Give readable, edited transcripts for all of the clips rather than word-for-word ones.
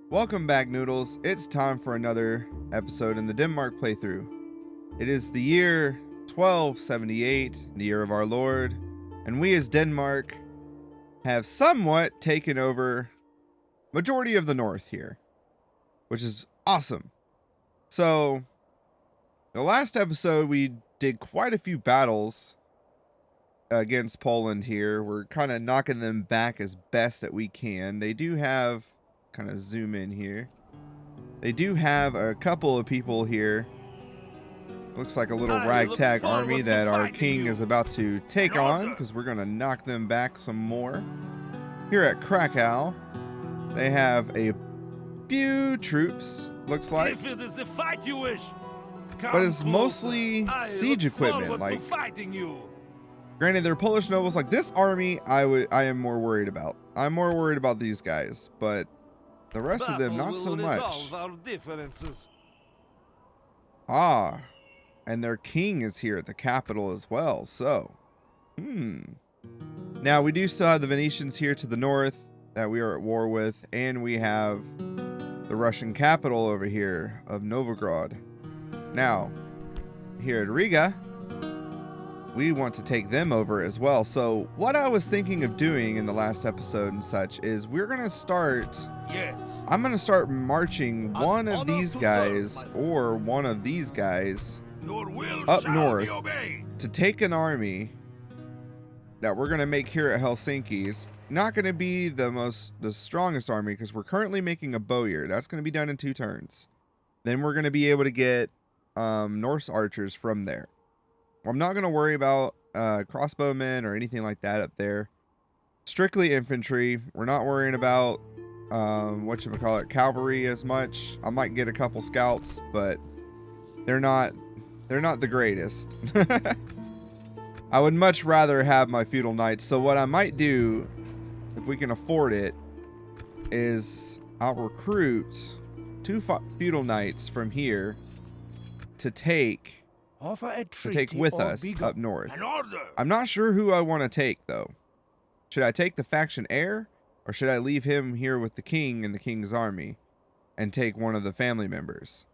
Welcome back, Noodles. It's time for another episode in the Denmark playthrough. It is the year 1278, the year of our Lord, and we as Denmark have somewhat taken over majority of the north here, which is awesome. So, the last episode we did quite a few battles against Poland here. We're kind of knocking them back as best that we can. They do have, kind of zoom in here, they do have a couple of people here. Looks like a little ragtag army that our king is about to take on, because we're going to knock them back some more. Here at Krakow, they have a few troops, looks like. If it is the fight you wish, but it's mostly siege equipment. Like, granted, they're Polish nobles. Like, this army, I am more worried about. I'm more worried about these guys, but the rest of them, not so much. Ah, and their king is here at the capital as well. So, now we do still have the Venetians here to the north that we are at war with, and we have the Russian capital over here of Novgorod. Now, here at Riga, we want to take them over as well. So what I was thinking of doing in the last episode and such is we're going to start... I'm going to start marching one of these guys or one of these guys up north to take an army that we're going to make here at Helsinki. It's not going to be the strongest army because we're currently making a bowyer. That's going to be done in 2 turns. Then we're going to be able to get Norse archers from there. I'm not going to worry about crossbowmen or anything like that up there. Strictly infantry. We're not worrying about cavalry as much. I might get a couple scouts, but they're not the greatest. I would much rather have my feudal knights. So what I might do, if we can afford it, is I'll recruit 2 feudal knights from here to take with us up north. I'm not sure who I want to take, though. Should I take the faction heir, or should I leave him here with the king and the king's army and take one of the family members?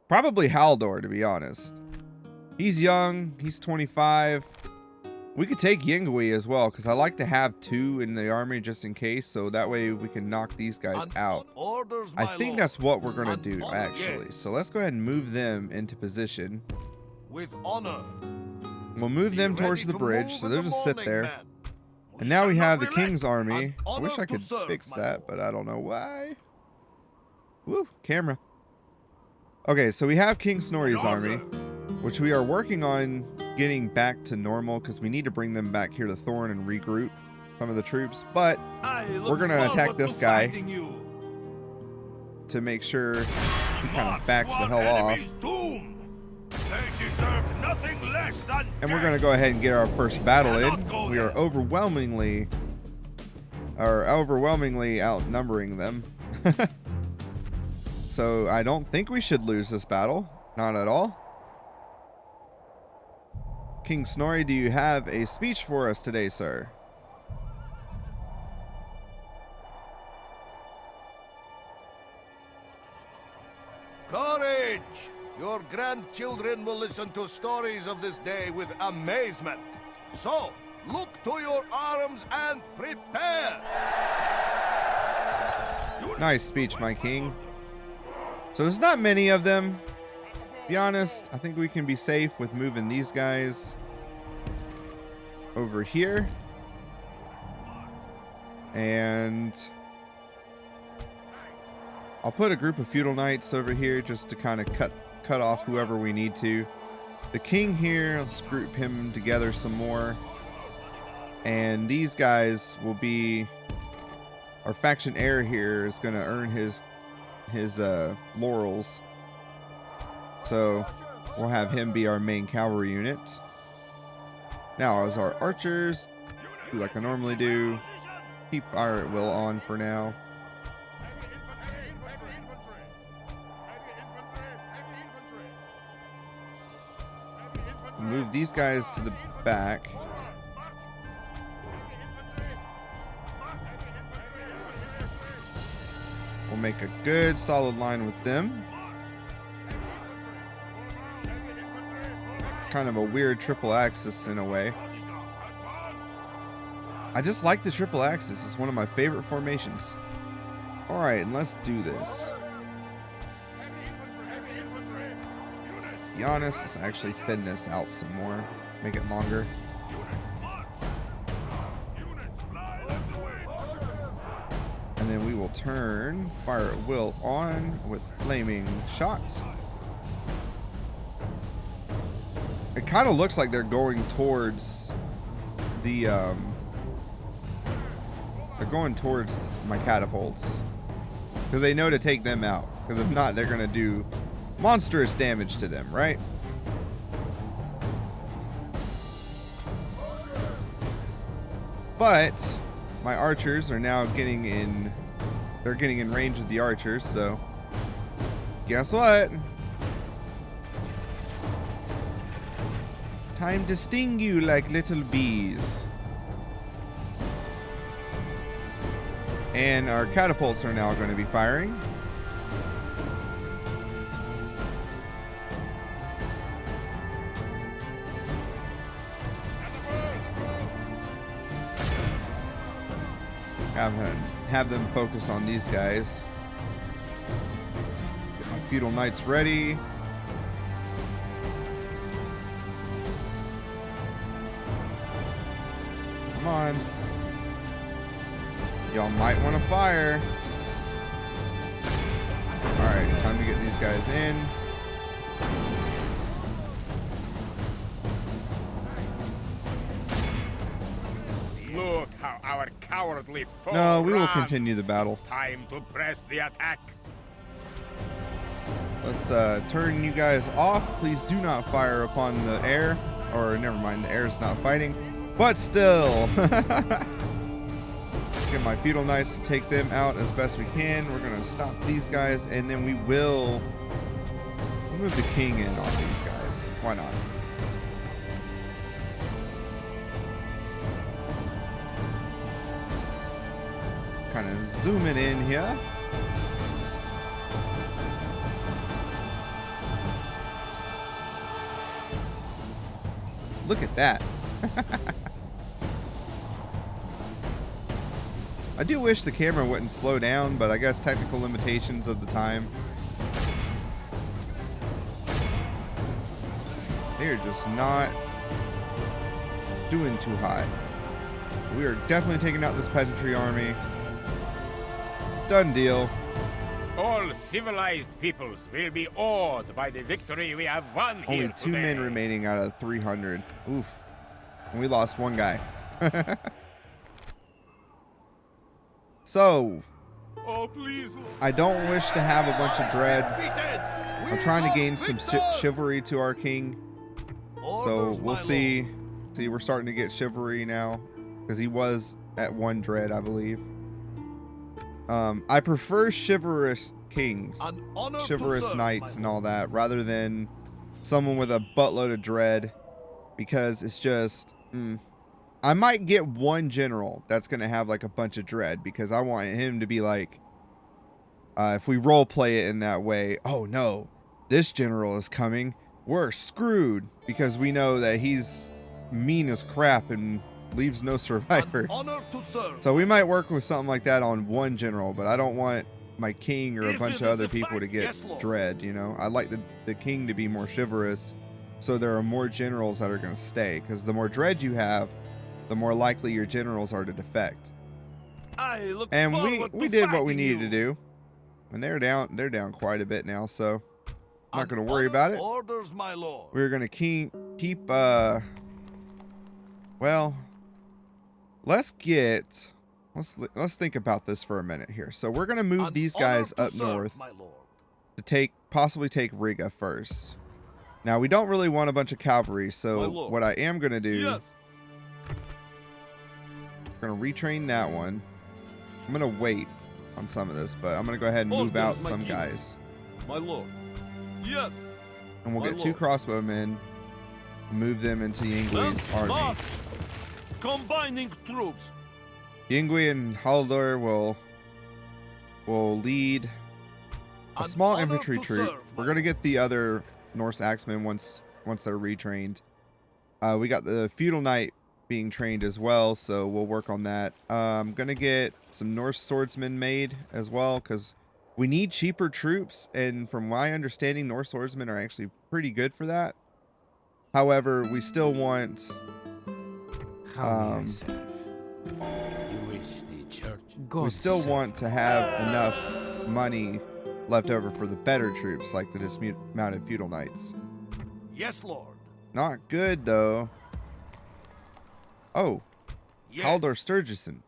Probably Haldor, to be honest. He's young. He's 25. We could take Yingui as well, because I like to have 2 in the army just in case, so that way we can knock these guys out. I think that's what we're going to do, actually. So let's go ahead and move them into position. With honor. We'll move them towards the bridge, so they'll just sit there. And now we have the king's army. I wish I could fix that, but I don't know why. Woo, camera. Okay, so we have King Snorri's army, which we are working on getting back to normal because we need to bring them back here to Thorn and regroup some of the troops. But we're going to attack this guy to make sure he kind of backs the hell off. And we're going to go ahead and get our first battle in. We are overwhelmingly outnumbering them. So I don't think we should lose this battle. Not at all. King Snorri, do you have a speech for us today, sir? Courage! Your grandchildren will listen to stories of this day with amazement. So, look to your arms and prepare! Nice speech, my king. So there's not many of them. To be honest, I think we can be safe with moving these guys over here. And I'll put a group of feudal knights over here just to kind of cut off whoever we need to. The king here, let's group him together some more. And these guys will be... Our faction heir here is going to earn his laurels. So we'll have him be our main cavalry unit. Now, as our archers, do like I normally do, keep fire at will on for now. Move these guys to the back. We'll We'll make a good solid line with them. Kind of a weird triple axis in a way. I just like the triple axis. It's one of my favorite formations. All right, and let's do this. To be honest, let's actually thin this out some more. Make it longer. And then we will turn fire at will on with flaming shots. It kind of looks like they're going towards the they're going towards my catapults because they know to take them out, because if not, they're gonna do monstrous damage to them, right? But my archers are now getting in, they're getting in range of the archers, so guess what? Time to sting you like little bees. And our catapults are now going to be firing. Have them focus on these guys. Get my feudal knights ready. Come on. Y'all might want to fire. Alright, time to get these guys in. Look how our cowardly foe No, we will runs. continue the battle. It's time to press the attack. Let's turn you guys off. Please do not fire upon the air. Or never mind, the air is not fighting. But still. Get my feudal knights to take them out as best we can. We're going to stop these guys, and then we'll move the king in on these guys. Why not? Kind of zooming in here. Look at that. I do wish the camera wouldn't slow down, but I guess technical limitations of the time. They're just not doing too hot. We are definitely taking out this peasantry army. Done deal. All civilized peoples will be awed by the victory we have won here Only 2 men today. remaining out of 300. Oof. And we lost 1 guy. So, Oh, please. I don't wish to have a bunch of dread. I'm trying to gain some chivalry to our king. So we'll see. See, we're starting to get chivalry now, because he was at 1 dread, I believe. I prefer chivalrous kings, chivalrous knights and all that, rather than someone with a buttload of dread, because it's just I might get 1 general that's gonna have like a bunch of dread, because I want him to be like, if we role play it in that way, oh no, this general is coming, we're screwed, because we know that he's mean as crap and leaves no survivors. So we might work with something like that on 1 general, but I don't want my king or a bunch of other people to get dread, you know. I like the king to be more chivalrous, so there are more generals that are going to stay, because the more dread you have, the more likely your generals are to defect. And we did what we needed to do, and they're down quite a bit now, so I'm not going to worry about it. Orders, my lord. We're going to keep well, let's think about this for a minute here. So we're going to move these guys up north to possibly take Riga first. Now, we don't really want a bunch of cavalry, so what I am going to do, we're going to retrain that one. I'm going to wait on some of this, but I'm going to go ahead and move out some guys. My lord. Yes. And we'll get 2 crossbowmen, move them into Yingwe's army. Combining troops. Yingwe and Haldor will will lead a An small honor infantry to troop. serve, We're my gonna get the other Norse axemen once they're retrained. We got the feudal knight being trained as well, so we'll work on that. I'm gonna get some Norse swordsmen made as well because we need cheaper troops, and from my understanding, Norse swordsmen are actually pretty good for that. However, we still want How may I serve? You wish the church. we still want to have enough money left over for the better troops, like the dismounted feudal knights. Yes, Lord. Not good though. Oh, Yes. Haldor Sturgeson.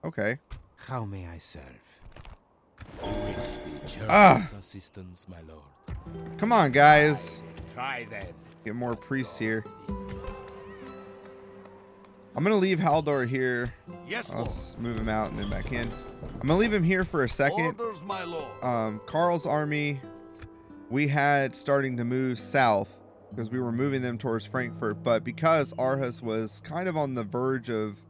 Okay. How may I serve? You wish the church's Ah. assistance, my lord. Come on, guys. Try then. Get more priests here. I'm gonna leave Haldor here. Yes, I'll Lord. move him out and then back in. I'm gonna leave him here for a second. Orders, my lord. Karl's army, we had starting to move south because we were moving them towards Frankfurt, but because Aarhus was kind of on the verge of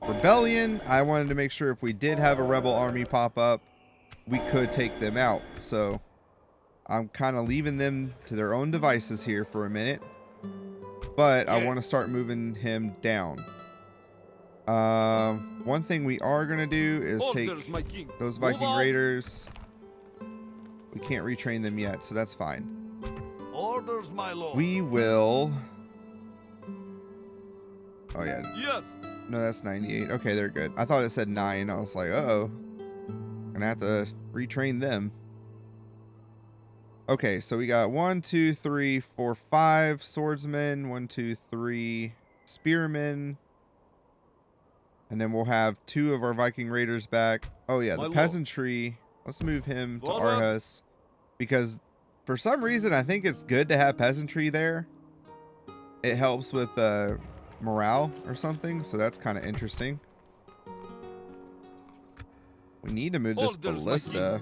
rebellion, I wanted to make sure if we did have a rebel army pop up, we could take them out. So I'm kind of leaving them to their own devices here for a minute, but I want to start moving him down. One thing we are going to do is take those Viking raiders. We can't retrain them yet, so that's fine. Orders, my lord. We will. Oh, yeah. Yes. No, that's 98. Okay, they're good. I thought it said 9. I was like, uh-oh. Gonna have to retrain them. Okay, so we got 1, 2, 3, 4, 5 swordsmen. 1, 2, 3 spearmen. And then we'll have 2 of our Viking raiders back. Oh, yeah, the peasantry. Let's move him to Aarhus. Because for some reason, I think it's good to have peasantry there. It helps with morale or something. So that's kind of interesting. We need to move this ballista.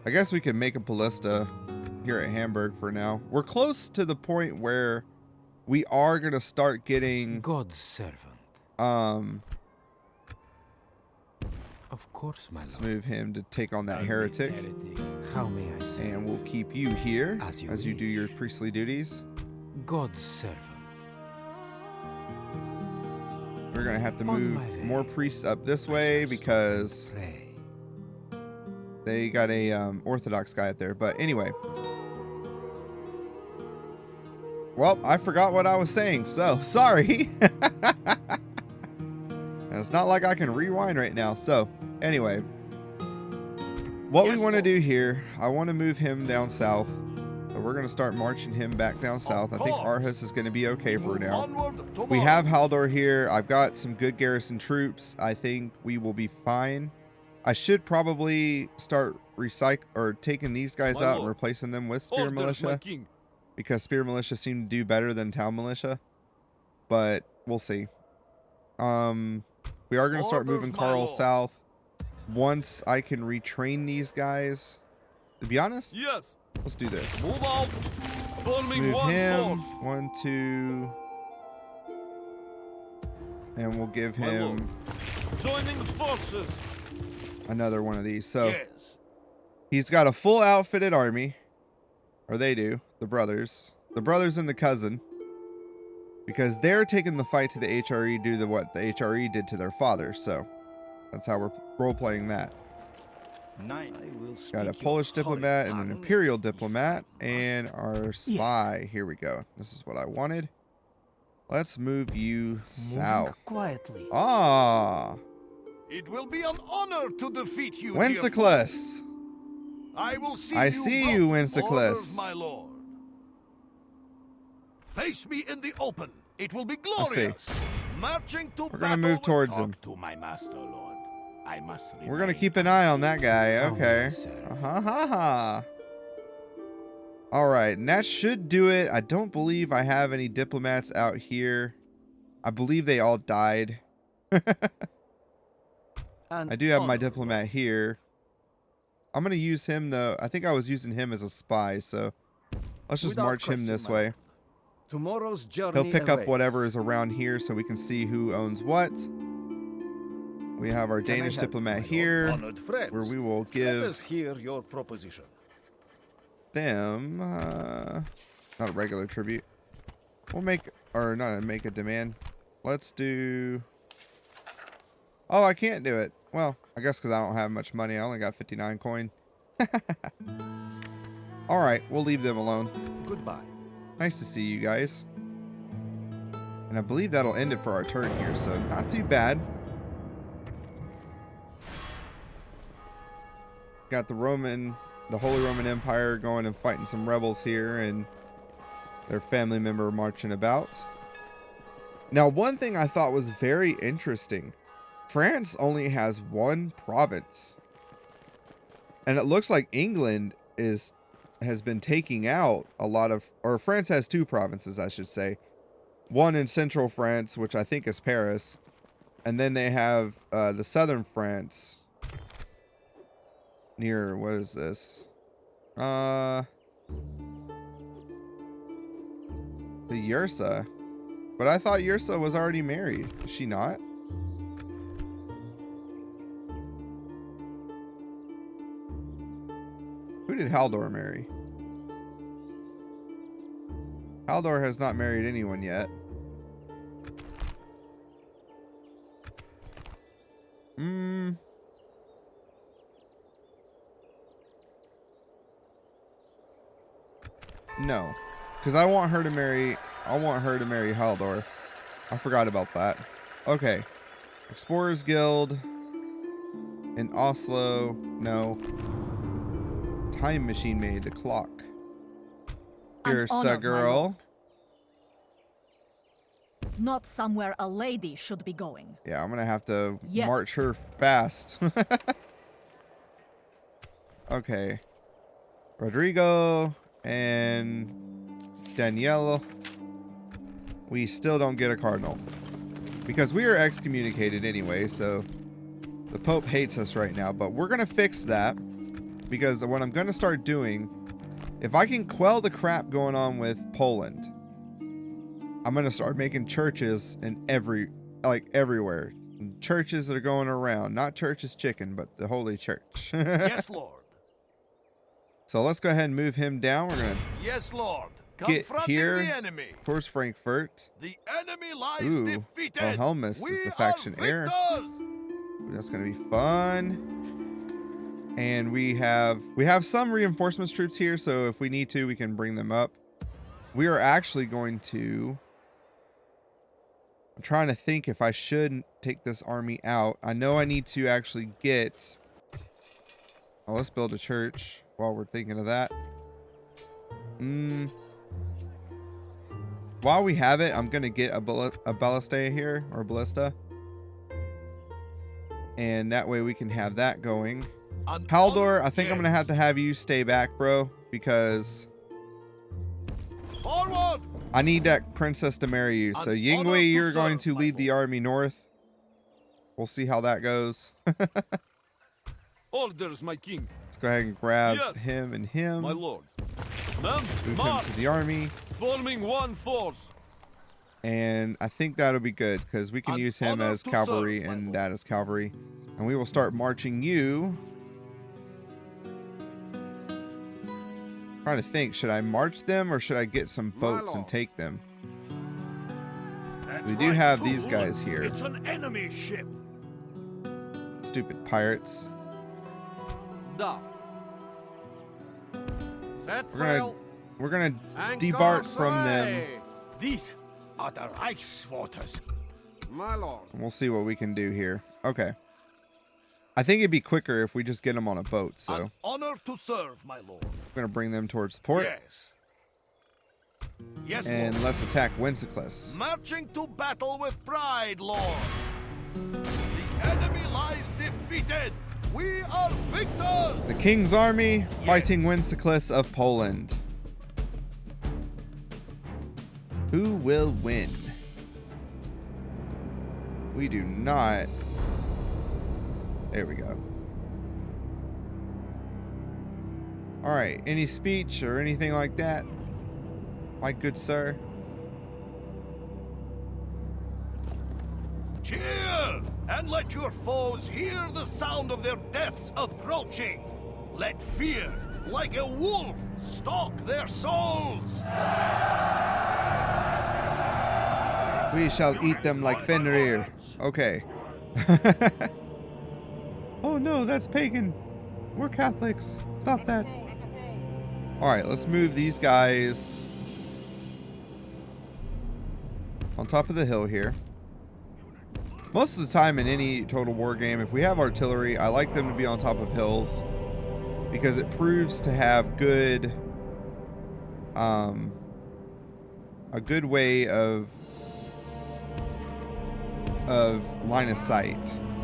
I guess we can make a ballista here at Hamburg for now. We're close to the point where we are going to start getting God's servant. Of course, my let's lord. move him to take on that heretic. How may I serve? And we'll keep you here As you as you do your priestly duties. God's servant. We're going to have to On move my way. more priests up this I way shall stop because and pray. they got a Orthodox guy up there. But anyway. Well, I forgot what I was saying, so sorry. And it's not like I can rewind right now. So anyway, what we want to do here, I want to move him down south. So we're going to start marching him back down south. I think Aarhus is going to be okay for now. Onward to We march. have Haldor here. I've got some good garrison troops. I think we will be fine. I should probably start taking these guys out and replacing them with spear militia, because spear militia seem to do better than town militia. But we'll see. We are going to start moving Karl south once I can retrain these guys. To be honest, Yes. let's do this. Move out. Let's Forming move one him. force. 1, 2. And we'll give him Joining the forces. another one of these. So Yes. he's got a full outfitted army. Or they do. The brothers. The brothers and the cousin. Because they're taking the fight to the HRE due to what the HRE did to their father. So that's how we're role-playing that. Got a Polish diplomat and an Imperial diplomat. And our spy. Here we go. This is what I wanted. Let's move you south. Quietly. Ah, It will be an honor to defeat you, dear Wenceslaus. friend. I will see I you. see both. you, Wenceslaus. Orders, my lord. Face me in the open. It will be I see. glorious. Marching to We're gonna move towards him. To my master, Lord. I must We're gonna remain keep an eye on that guy. How may I Okay. serve? Ha ha. All right, and that should do it. I don't believe I have any diplomats out here. I believe they all died. I do have my diplomat here. I'm gonna use him though. I think I was using him as a spy, so let's just Without march him question, this my way. Tomorrow's journey He'll pick up awaits. whatever is around here so we can see who owns what. We have our Can I Danish help, diplomat my lord? here, Honored friends, where we will let give us hear your proposition. them not a regular tribute. We'll make, or not make a demand. Let's do. Oh, I can't do it. Well, I guess because I don't have much money. I only got 59 coin. All right, we'll leave them alone. Goodbye. Nice to see you guys. And I believe that'll end it for our turn here, so not too bad. Got the Holy Roman Empire going and fighting some rebels here, and their family member marching about. Now, one thing I thought was very interesting. France only has one province. And it looks like England has been taking out a lot of, or France has two provinces, I should say. One in central France, which I think is Paris. And then they have the southern France near, what is this? The Yersa. But I thought Yersa was already married. Is she not? Who did Haldor marry? Haldor has not married anyone yet. No. Because I want her to marry Haldor. I forgot about that. Okay. Explorers Guild in Oslo. No. Time machine made the clock. Here's a girl. Not somewhere a lady should be going. Yeah, I'm gonna have to Yes. march her fast. Okay. Rodrigo and Danielle. We still don't get a cardinal. Because we are excommunicated anyway, so the Pope hates us right now. But we're gonna fix that. Because what I'm gonna start doing, if I can quell the crap going on with Poland, I'm gonna start making churches in everywhere. Churches that are going around, not church's chicken, but the Holy Church. Yes, Lord. So let's go ahead and move him down. We're gonna Yes, Lord. get Confronting here the enemy. towards Frankfurt. The enemy lies Ooh, defeated. Wilhelmus We is the are faction heir. victors. That's gonna be fun. And we have some reinforcements troops here, so if we need to, we can bring them up. We are actually going to. I'm trying to think if I should take this army out. I know I need to actually get. Oh, let's build a church while we're thinking of that. While we have it, I'm gonna get a ballista here, or ballista, and that way we can have that going. Haldor, I think I'm gonna have to have you stay back, bro, because Forward. I need that princess to marry you. So Yingwei, you're going to lead the army north. We'll see how that goes. Orders, my king. Let's go ahead and grab Yes, him and him. my lord. Men, Move him march, to the army. forming one force. And I think that'll be good because we can An use him honor as to cavalry serve, my and lord. that as cavalry. And we will start marching you. Trying to think, should I march them or should I get some boats and lord. take them? That's We do right, have these fool. guys here. It's an enemy ship. Stupid pirates. Da. Set We're gonna debark from them. These are the Reichswaters. My lord. And we'll see what we can do here. Okay. I think it'd be quicker if we just get them on a boat. So An honor to serve, my lord. we're gonna bring them towards the port. Yes. Yes, And Lord. let's attack Wenceslaus. Marching to battle with pride, Lord. The enemy lies defeated. We are victors. The King's army fighting Wenceslaus of Poland. Who will win? We do not. There we go. All right. Any speech or anything like that? My good sir. Cheer. and let your foes hear the sound of their deaths approaching. Let fear, like a wolf, stalk their souls. We shall eat them like Fenrir. Okay. Oh no, that's pagan. We're Catholics. Stop that. Alright, let's move these guys on top of the hill here. Most of the time in any Total War game, if we have artillery, I like them to be on top of hills because it proves to have good a good way of line of sight.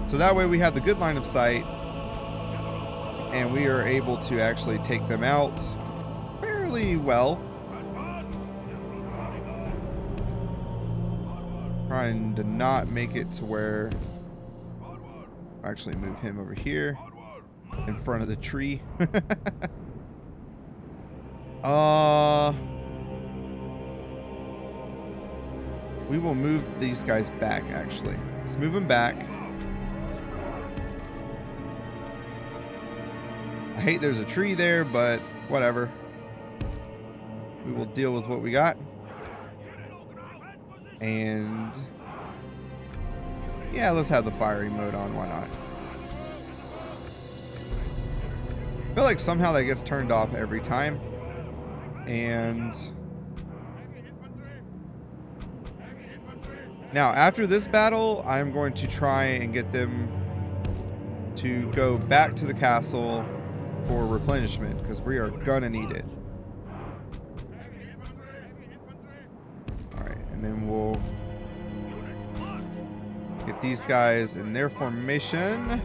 So that way we have the good line of sight and we are able to actually take them out fairly well. Trying to not make it to where actually move him over here in front of the tree. We will move these guys back actually. Let's move them back. I hate there's a tree there, but whatever. We will deal with what we got. And yeah, let's have the firing mode on. Why not? I feel like somehow that gets turned off every time. And now after this battle, I'm going to try and get them to go back to the castle for replenishment because we are gonna need it. Alright, and then we'll get these guys in their formation.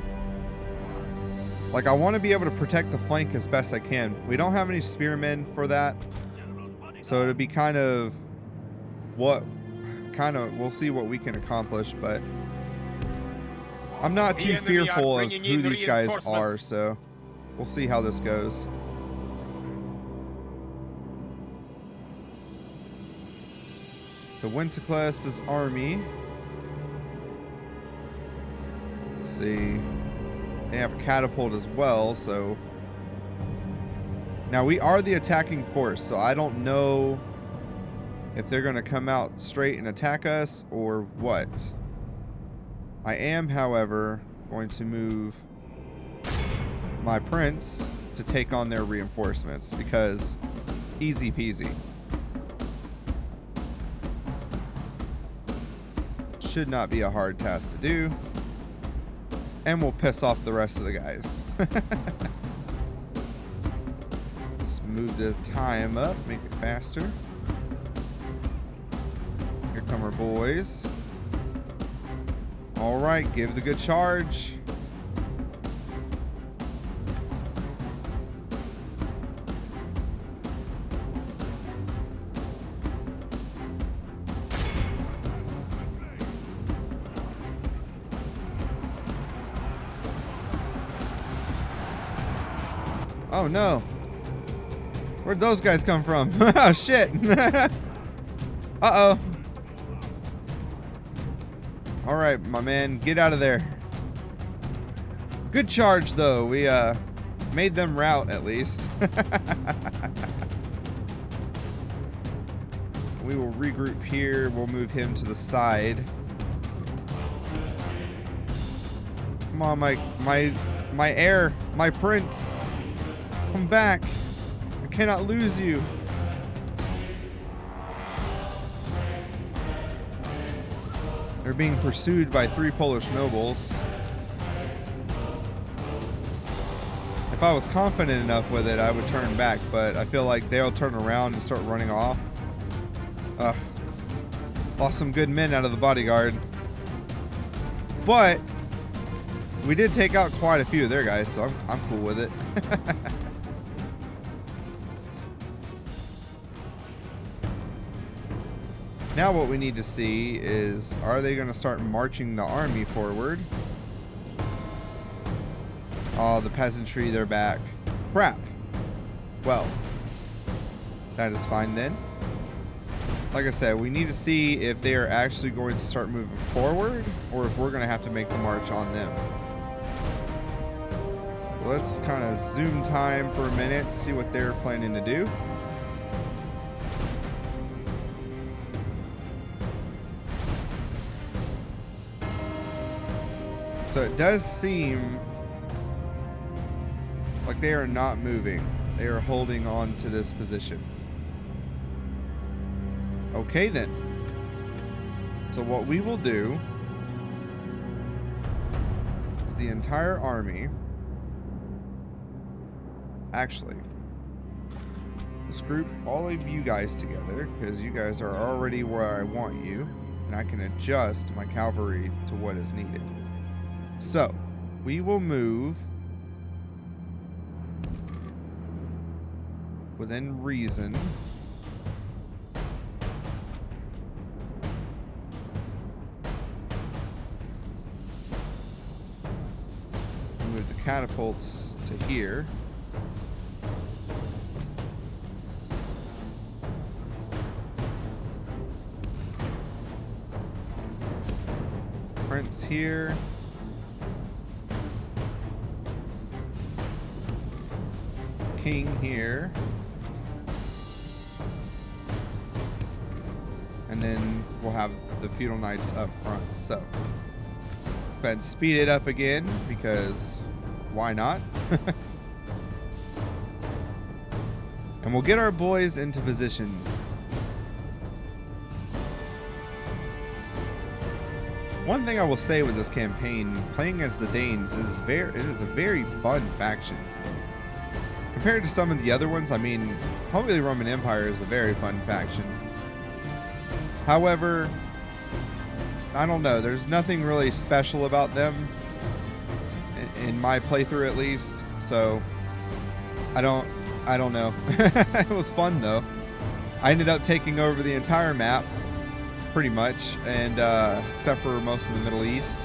Like, I want to be able to protect the flank as best I can. We don't have any spearmen for that, so it'll be kind of we'll see what we can accomplish, but I'm not too fearful of who these guys are, so we'll see how this goes. So Wenceslaus' army. Let's see. They have a catapult as well, so now we are the attacking force, so I don't know if they're going to come out straight and attack us or what. I am, however, going to move my prince to take on their reinforcements because easy peasy. Should not be a hard task to do. And we'll piss off the rest of the guys. Let's move the time up, make it faster. Here come our boys. All right, give the good charge. Oh no. Where'd those guys come from? Oh shit. Uh-oh. Alright, my man, get out of there. Good charge though. We made them rout at least. We will regroup here. We'll move him to the side. Come on, my heir, my prince. Come back. I cannot lose you. They're being pursued by 3 Polish nobles. If I was confident enough with it, I would turn back, but I feel like they'll turn around and start running off. Ugh. Lost some good men out of the bodyguard. But we did take out quite a few of their guys, so I'm cool with it. Now what we need to see is, are they going to start marching the army forward? Oh, the peasantry, they're back. Crap. Well, that is fine then. like I said, we need to see if they are actually going to start moving forward or if we're going to have to make the march on them. Let's kind of zoom time for a minute, see what they're planning to do. So it does seem like they are not moving. They are holding on to this position. Okay then. So what we will do is the entire army. Actually, let's group all of you guys together because you guys are already where I want you, and I can adjust my cavalry to what is needed. So we will move within reason. Move the catapults to here. Prince here. King here. And then we'll have the feudal knights up front. So go ahead and speed it up again because why not? And we'll get our boys into position. One thing I will say with this campaign, playing as the Danes it is a very fun faction. Compared to some of the other ones, I mean, Holy Roman Empire is a very fun faction. However, I don't know, there's nothing really special about them in my playthrough at least, so I don't know. It was fun though. I ended up taking over the entire map pretty much, and except for most of the Middle East,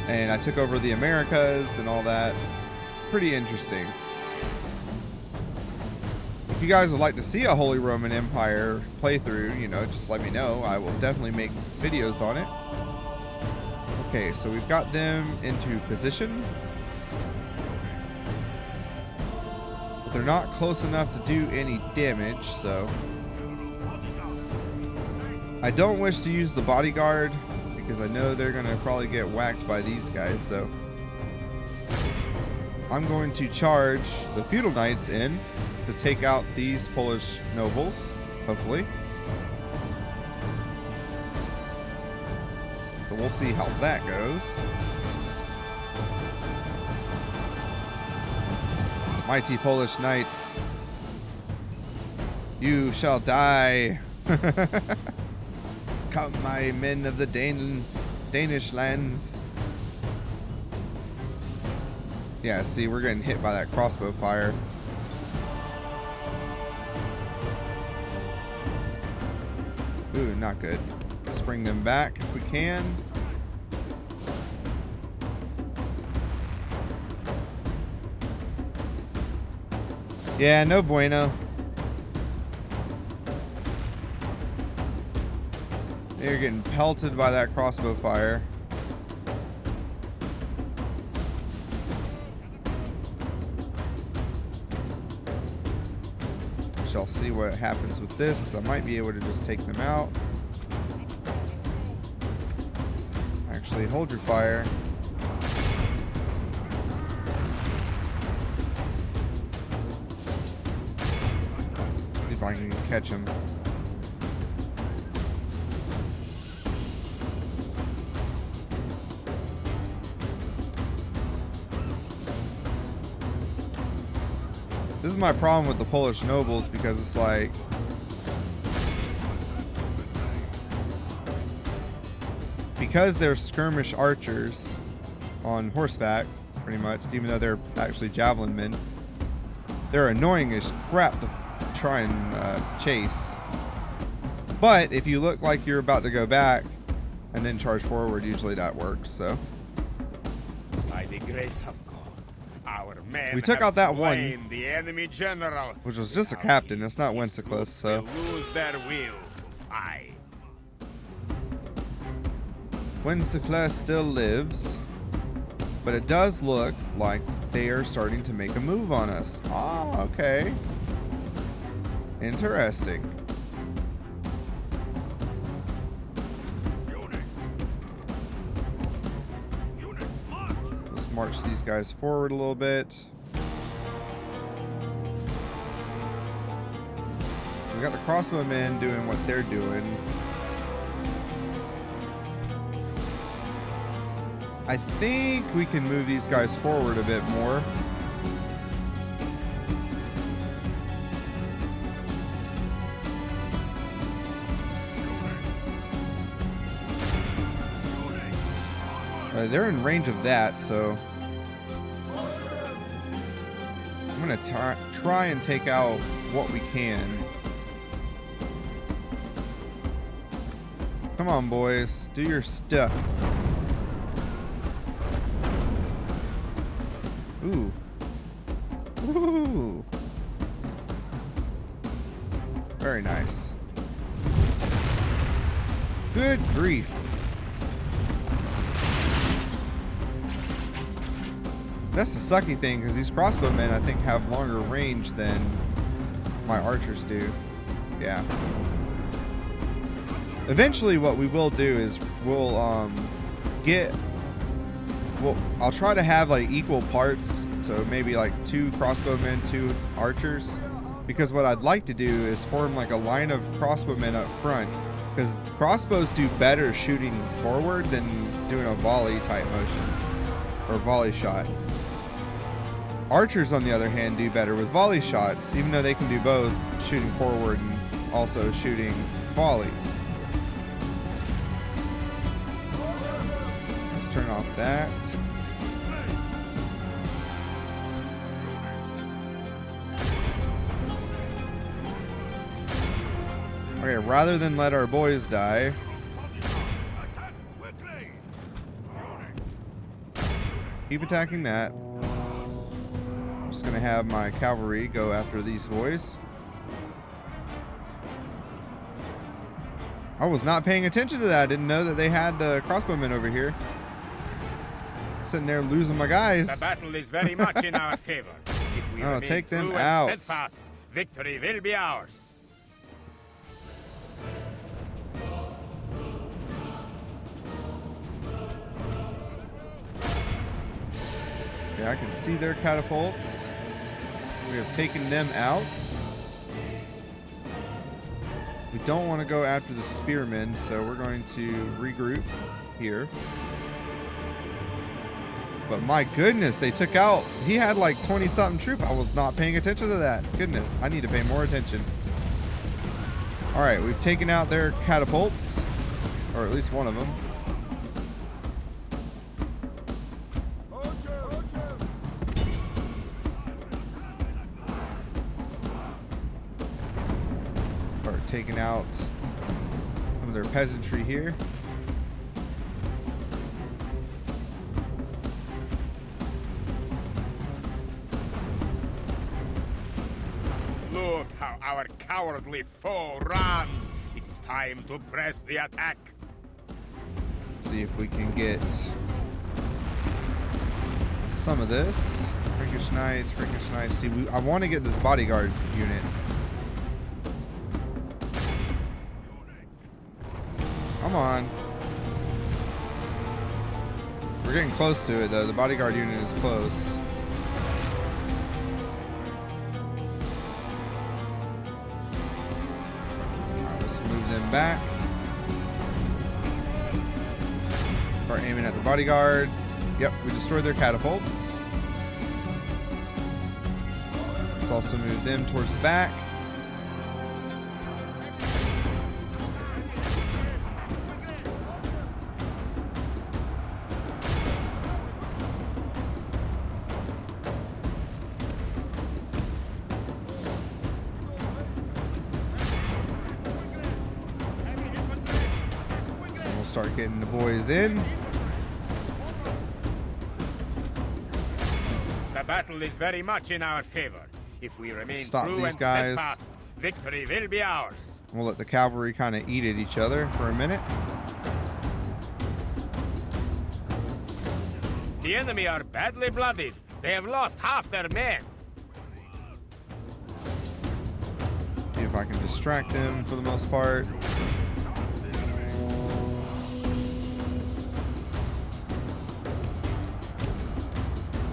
and I took over the Americas and all that. Pretty interesting. If you guys would like to see a Holy Roman Empire playthrough, you know, just let me know. I will definitely make videos on it. Okay, so we've got them into position, but they're not close enough to do any damage, so I don't wish to use the bodyguard because I know they're gonna probably get whacked by these guys, so I'm going to charge the feudal knights in to take out these Polish nobles, hopefully. So we'll see how that goes. Mighty Polish knights, you shall die. Come, my men of the Danish lands. Yeah, see, we're getting hit by that crossbow fire. Ooh, not good. Let's bring them back if we can. Yeah, no bueno. They're getting pelted by that crossbow fire. Shall see what happens with this, because I might be able to just take them out. Actually, hold your fire. See if I can catch him. This is my problem with the Polish nobles, because it's like because they're skirmish archers on horseback, pretty much, even though they're actually javelin men, they're annoying as crap to try and chase. But if you look like you're about to go back and then charge forward, usually that works. So By the grace of God, our men we took out that slain one, the enemy general, which was just a captain. It's not Wenceslaus, so will lose their will to time. Wenceslaus still lives, but it does look like they are starting to make a move on us. Ah, okay. Interesting. Let's march these guys forward a little bit. We got the crossbowmen doing what they're doing. I think we can move these guys forward a bit more. They're in range of that, so I'm gonna try and take out what we can. Come on, boys, do your stuff. Ooh. Ooh. Very nice. Good grief. That's the sucky thing, because these crossbowmen, I think, have longer range than my archers do. Yeah. Eventually, what we will do is we'll I'll try to have like equal parts, so maybe like 2 crossbowmen, 2 archers, because what I'd like to do is form like a line of crossbowmen up front, because crossbows do better shooting forward than doing a volley type motion or volley shot. Archers, on the other hand, do better with volley shots, even though they can do both, shooting forward and also shooting volley. Let's turn off that. Okay, rather than let our boys die, keep attacking that. I'm just gonna have my cavalry go after these boys. I was not paying attention to that. I didn't know that they had crossbowmen over here. Sitting there losing my guys. The battle is very much in our favor. If we remain take them true and out. steadfast, victory will be ours. Yeah, I can see their catapults. We have taken them out. We don't want to go after the spearmen, so we're going to regroup here. But my goodness, they took out, he had like 20-something troop. I was not paying attention to that. Goodness, I need to pay more attention. All right, we've taken out their catapults, or at least one of them. Taking out some of their peasantry here. Look how our cowardly foe runs. It is time to press the attack. See if we can get some of this. Frankish Knights, Frankish Knights. See, I want to get this bodyguard unit. Come on. We're getting close to it, though. The bodyguard unit is close. Alright, let's move them back. Start aiming at the bodyguard. Yep, we destroyed their catapults. Let's also move them towards the back. Start getting the boys in. The battle is very much in our favor. If we remain Stop true these and guys. steadfast, Victory will be ours. We'll let the cavalry kind of eat at each other for a minute. The enemy are badly blooded. They have lost half their men. See if I can distract them for the most part.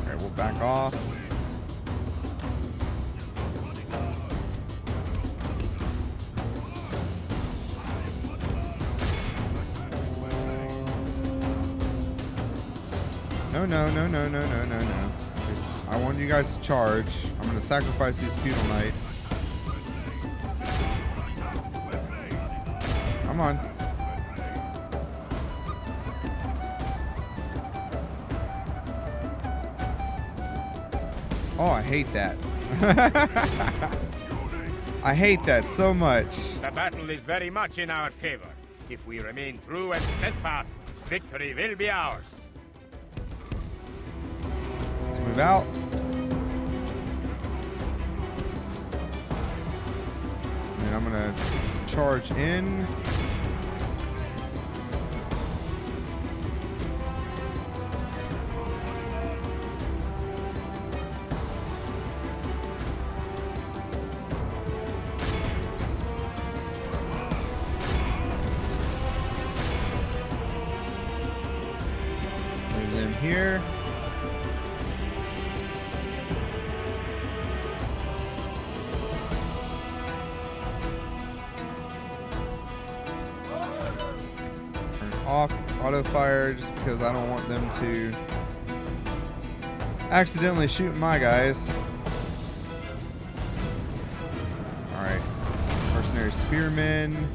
Alright, we'll back off. No. I want you guys to charge. I'm going to sacrifice these feudal knights. Come on. Oh, I hate that. I hate that so much. The battle is very much in our favor. If we remain true and steadfast, victory will be ours. Let's move out. And then I'm gonna charge in. Move them here. Off auto fire just because I don't want them to accidentally shoot my guys. Alright. Mercenary spearmen.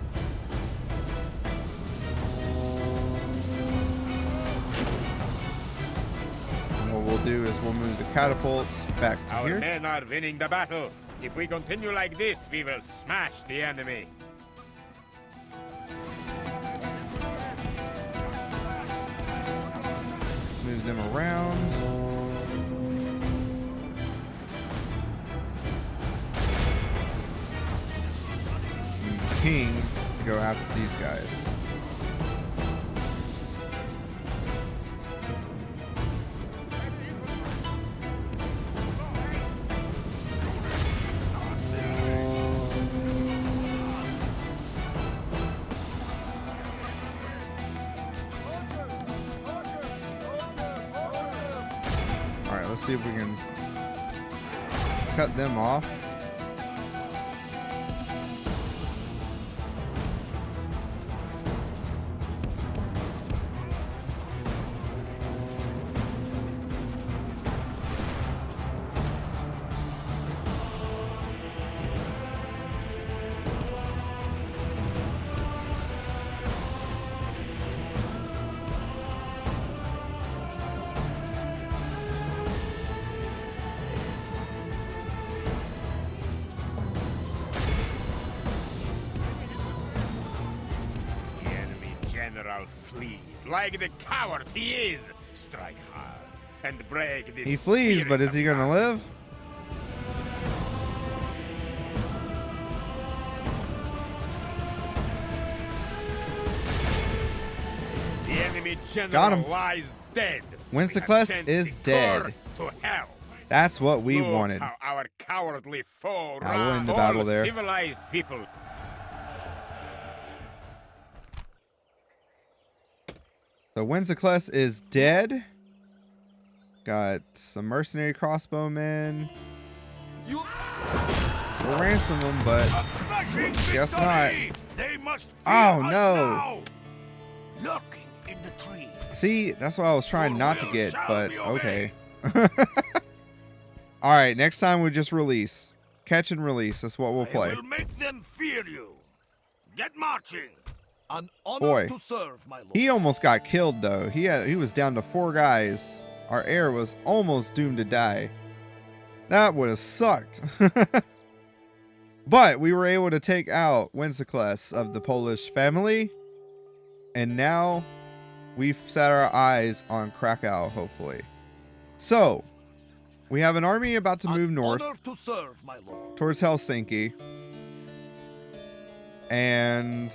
And what we'll do is we'll move the catapults back to Our here. men are winning the battle. If we continue like this, we will smash the enemy. Move them around. And King to go after these guys. Alright, let's see if we can cut them off. General flees like the coward he is. Strike hard and break this. He flees, but is he spirit of gonna live? the enemy Got general him. lies dead. Wenceslas We have sent is the dead. core to hell. That's what we Look wanted. how our cowardly foe I win ran the battle all there. civilized people. So Wenceslas is dead. Got some mercenary crossbowmen. We'll ransom them, but guess not. They must fear Oh, us no. now. Lurking in the tree. See, that's what I was trying not to get, but okay. All right, next time we just release. Catch and release. That's what we'll play. I will make them fear you. Get marching. An honor Boy. to serve, my lord. He almost got killed though. He was down to 4 guys. Our heir was almost doomed to die. That would have sucked. But we were able to take out Wenceslas of the Polish family. And now we've set our eyes on Krakow, hopefully. So, we have an army about to move An north honor to serve, my lord. towards Helsinki. And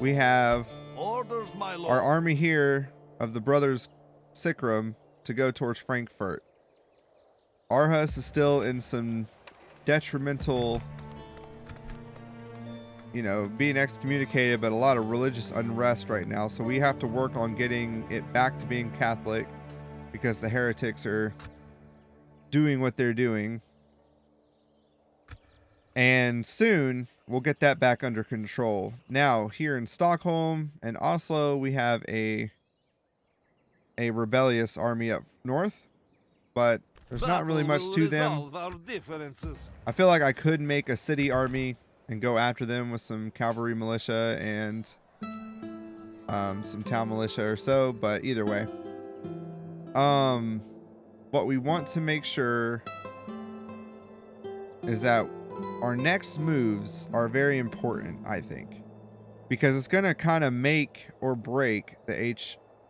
we have Orders, my lord. our army here of the brothers Sikrim to go towards Frankfurt. Arhus is still in some detrimental, you know, being excommunicated, but a lot of religious unrest right now. So we have to work on getting it back to being Catholic because the heretics are doing what they're doing. And soon we'll get that back under control. Now, here in Stockholm and Oslo, we have a rebellious army up north, but there's not really much to them. I feel like I could make a city army and go after them with some cavalry militia and some town militia or so, but either way. What we want to make sure is that our next moves are very important, I think, because it's going to kind of make or break the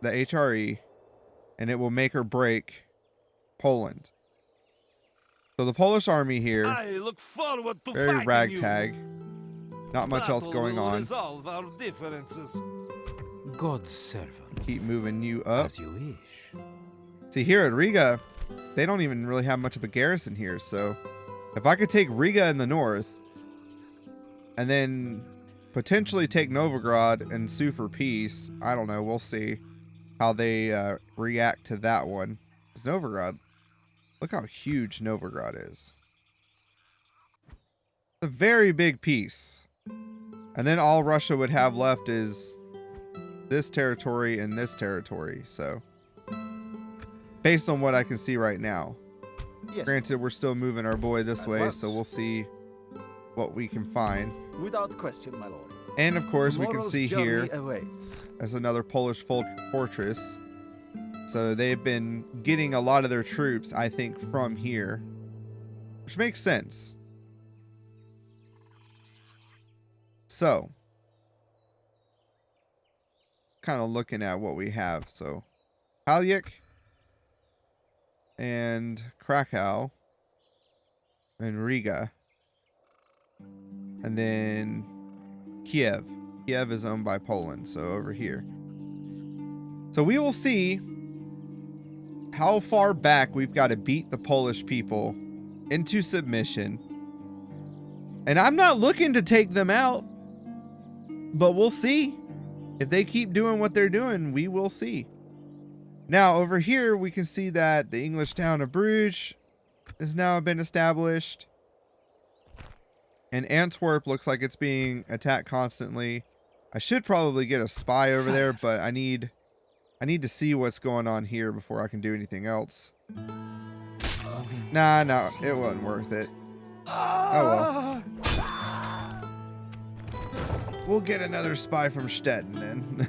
HRE, and it will make or break Poland. So the Polish army here, I look forward to very fighting ragtag. You. Not much else Battle going will on. Resolve our differences. God's servant. Keep moving you up. As you wish. See, here at Riga, they don't even really have much of a garrison here. So if I could take Riga in the north and then potentially take Novigrad and sue for peace, I don't know. We'll see how they react to that one. It's Novigrad. Look how huge Novigrad is. It's a very big piece. And then all Russia would have left is this territory and this territory. So, based on what I can see right now. Yes. Granted, we're still moving our boy this At way, once. so we'll see what we can find. Without question, my lord. And of course, we can Tomorrow's see journey here awaits. as another Polish fortress. So they've been getting a lot of their troops, I think, from here, which makes sense. So, kind of looking at what we have. So, Halyk and Krakow and Riga, and then Kiev. Kiev is owned by Poland, so over here. So we will see how far back we've got to beat the Polish people into submission. And I'm not looking to take them out, but we'll see. If they keep doing what they're doing, we will see. Now, over here, we can see that the English town of Bruges has now been established. And Antwerp looks like it's being attacked constantly. I should probably get a spy over there, but I need to see what's going on here before I can do anything else. Nah, no, it wasn't worth it. Oh well. We'll get another spy from Stettin then.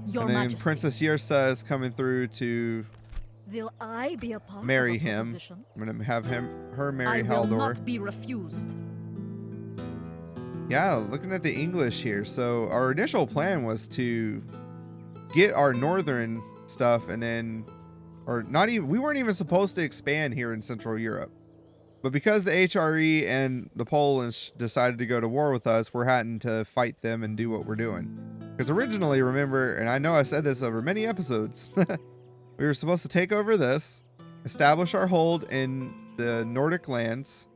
Your And then Majesty, Princess Yersa is coming through to will I be a part marry of a him. proposition? I'm gonna have her I marry will Haldor. not be refused. Yeah, looking at the English here. So our initial plan was to get our northern stuff and then, or not even, we weren't even supposed to expand here in Central Europe. But because the HRE and the Polish decided to go to war with us, we're having to fight them and do what we're doing. Because originally, remember, and I know I said this over many episodes, we were supposed to take over this, establish our hold in the Nordic lands,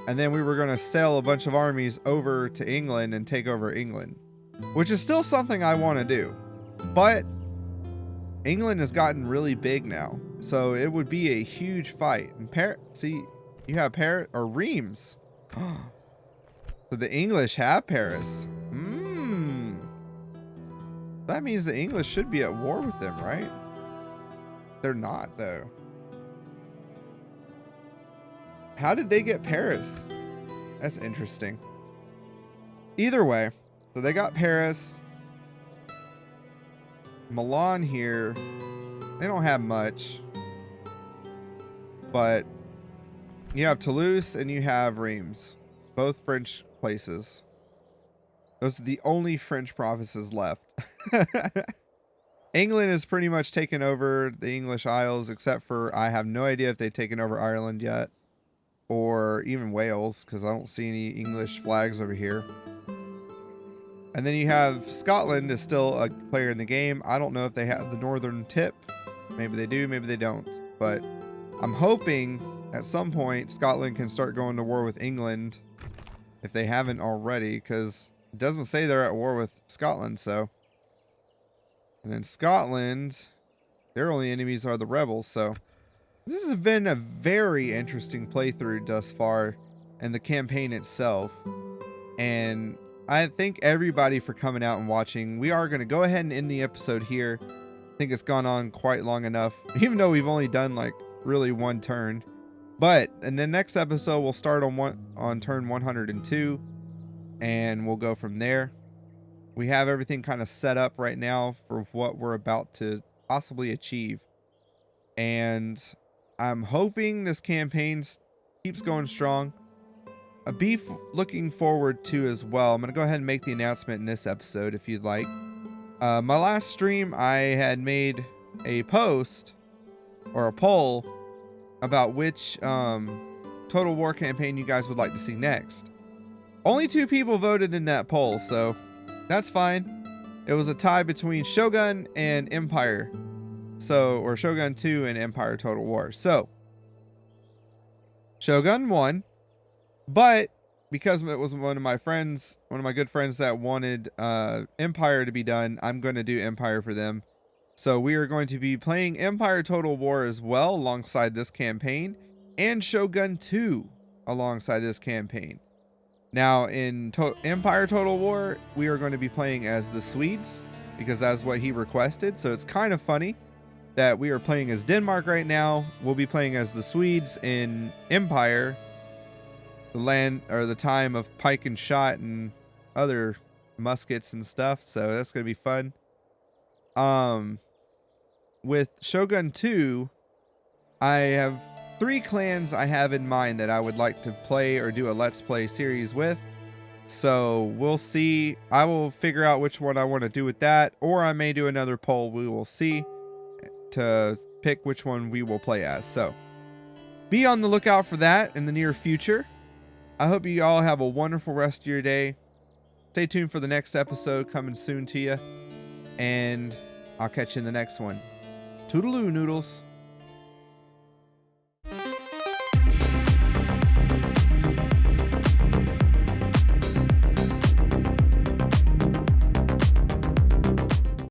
and then we were going to sail a bunch of armies over to England and take over England, which is still something I want to do. But England has gotten really big now, so it would be a huge fight. And see, you have Paris or Reims. So the English have Paris. That means the English should be at war with them, right? They're not, though. How did they get Paris? That's interesting. Either way, so they got Paris. Milan here, they don't have much. But you have Toulouse and you have Reims. Both French places. Those are the only French provinces left. England has pretty much taken over the English Isles, except for I have no idea if they've taken over Ireland yet. or even Wales, because I don't see any English flags over here. And then you have Scotland is still a player in the game. I don't know if they have the northern tip. Maybe they do, maybe they don't. But I'm hoping at some point Scotland can start going to war with England if they haven't already, because it doesn't say they're at war with Scotland, so. And then Scotland, their only enemies are the rebels, so. This has been a very interesting playthrough thus far and the campaign itself. And I thank everybody for coming out and watching. We are going to go ahead and end the episode here. I think it's gone on quite long enough, even though we've only done like really one turn. But in the next episode, we'll start on turn 102, and we'll go from there. We have everything kind of set up right now for what we're about to possibly achieve. And I'm hoping this campaign keeps going strong. Be looking forward to as well. I'm going to go ahead and make the announcement in this episode if you'd like. My last stream, I had made a post or a poll about which Total War campaign you guys would like to see next. Only 2 people voted in that poll, so that's fine. It was a tie between Shogun and Empire. So, or Shogun 2 and Empire Total War. So, Shogun won, but because it was one of my good friends that wanted Empire to be done, I'm going to do Empire for them. So we are going to be playing Empire Total War as well alongside this campaign, and Shogun 2 alongside this campaign. Now in Empire Total War, we are going to be playing as the Swedes because that's what he requested. So it's kind of funny that we are playing as Denmark right now. We'll be playing as the Swedes in Empire, the land or the time of pike and shot and other muskets and stuff. So that's going to be fun. With Shogun 2, I have 3 clans I have in mind that I would like to play or do a Let's Play series with. So we'll see. I will figure out which one I want to do with that, or I may do another poll. We will see to pick which one we will play as. So be on the lookout for that in the near future. I hope you all have a wonderful rest of your day. Stay tuned for the next episode coming soon to you, and I'll catch you in the next one. Toodaloo, Noodles.